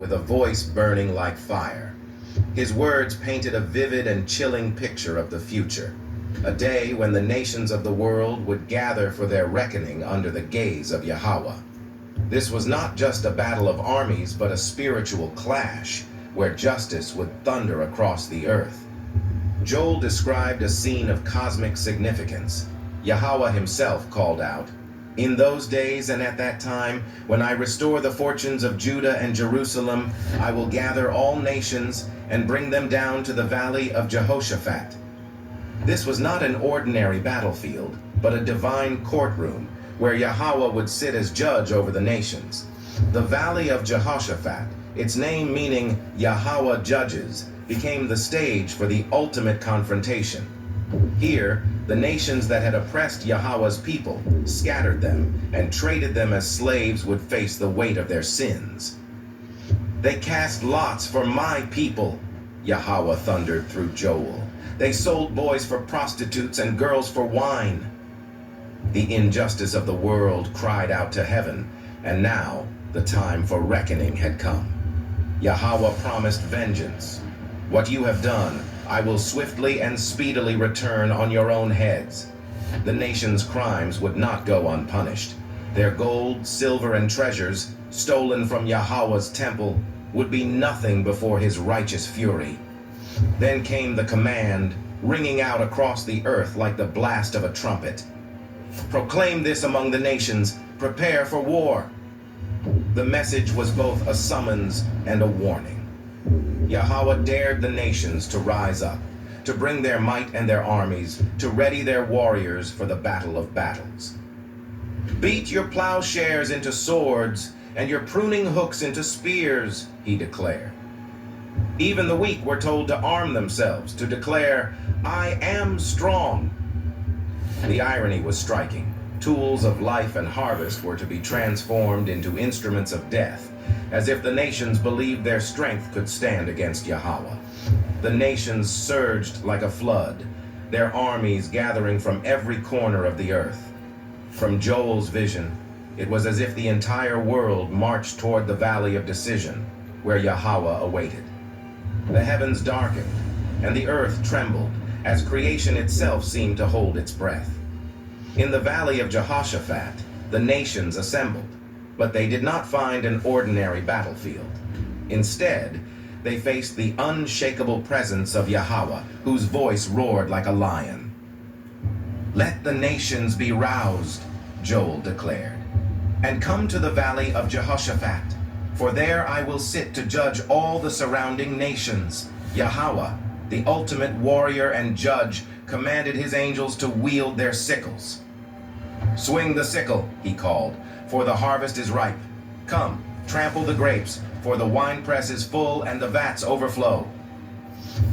with a voice burning like fire. His words painted a vivid and chilling picture of the future, a day when the nations of the world would gather for their reckoning under the gaze of Yahweh. This was not just a battle of armies, but a spiritual clash where justice would thunder across the earth. Joel described a scene of cosmic significance. Yahweh himself called out, "In those days and at that time, when I restore the fortunes of Judah and Jerusalem, I will gather all nations and bring them down to the valley of Jehoshaphat." This was not an ordinary battlefield, but a divine courtroom where Yahweh would sit as judge over the nations. The valley of Jehoshaphat, its name meaning Yahweh judges, became the stage for the ultimate confrontation. Here, the nations that had oppressed Yahweh's people scattered them and traded them as slaves would face the weight of their sins. "They cast lots for my people," Yahweh thundered through Joel. "They sold boys for prostitutes and girls for wine." The injustice of the world cried out to heaven, and now the time for reckoning had come. Yahweh promised vengeance. "What you have done, I will swiftly and speedily return on your own heads." The nation's crimes would not go unpunished. Their gold, silver, and treasures, stolen from Yahweh's temple, would be nothing before his righteous fury. Then came the command, ringing out across the earth like the blast of a trumpet. "Proclaim this among the nations, prepare for war." The message was both a summons and a warning. Yahweh dared the nations to rise up, to bring their might and their armies, to ready their warriors for the battle of battles. "Beat your plowshares into swords and your pruning hooks into spears," he declared. Even the weak were told to arm themselves, to declare, "I am strong." The irony was striking. Tools of life and harvest were to be transformed into instruments of death, as if the nations believed their strength could stand against Yahweh. The nations surged like a flood, their armies gathering from every corner of the earth. From Joel's vision, it was as if the entire world marched toward the valley of decision, where Yahweh awaited. The heavens darkened, and the earth trembled, as creation itself seemed to hold its breath. In the valley of Jehoshaphat, the nations assembled, but they did not find an ordinary battlefield. Instead, they faced the unshakable presence of Yahweh, whose voice roared like a lion. "Let the nations be roused," Joel declared, "and come to the valley of Jehoshaphat, for there I will sit to judge all the surrounding nations." Yahweh, the ultimate warrior and judge, commanded his angels to wield their sickles. "Swing the sickle," he called, "for the harvest is ripe. Come, trample the grapes, for the winepress is full and the vats overflow."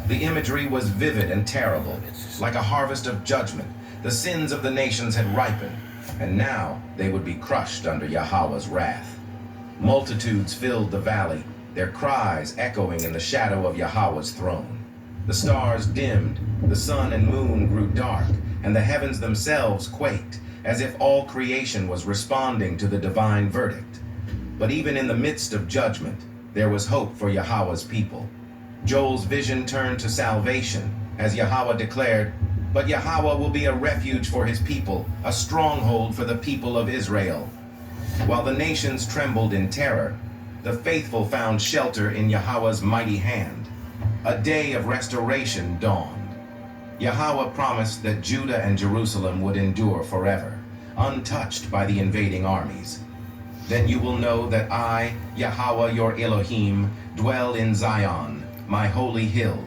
The imagery was vivid and terrible, like a harvest of judgment. The sins of the nations had ripened, and now they would be crushed under Yahweh's wrath. Multitudes filled the valley, their cries echoing in the shadow of Yahweh's throne. The stars dimmed, the sun and moon grew dark, and the heavens themselves quaked, as if all creation was responding to the divine verdict. But even in the midst of judgment, there was hope for Yahweh's people. Joel's vision turned to salvation, as Yahweh declared, "But Yahweh will be a refuge for his people, a stronghold for the people of Israel." While the nations trembled in terror, the faithful found shelter in Yahweh's mighty hand. A day of restoration dawned. Yahweh promised that Judah and Jerusalem would endure forever, untouched by the invading armies. "Then you will know that I, Yahweh your Elohim, dwell in Zion, my holy hill.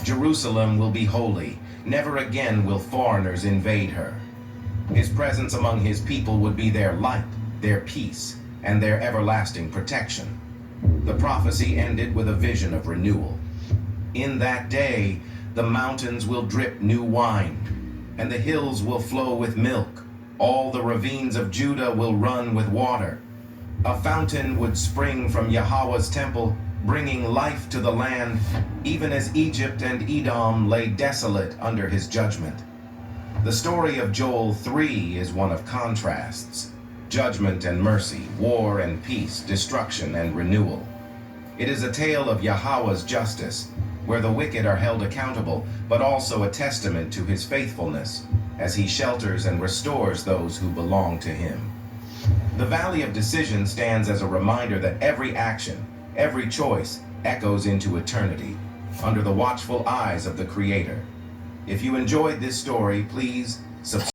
Jerusalem will be holy. Never again will foreigners invade her." His presence among his people would be their light, their peace, and their everlasting protection. The prophecy ended with a vision of renewal. "In that day, the mountains will drip new wine, and the hills will flow with milk. All the ravines of Judah will run with water. A fountain would spring from Yahweh's temple, bringing life to the land, even as Egypt and Edom lay desolate under his judgment." The story of Joel 3 is one of contrasts: judgment and mercy, war and peace, destruction and renewal. It is a tale of Yahweh's justice, where the wicked are held accountable, but also a testament to his faithfulness, as he shelters and restores those who belong to him. The Valley of Decision stands as a reminder that every action, every choice, echoes into eternity, under the watchful eyes of the Creator. If you enjoyed this story, please subscribe.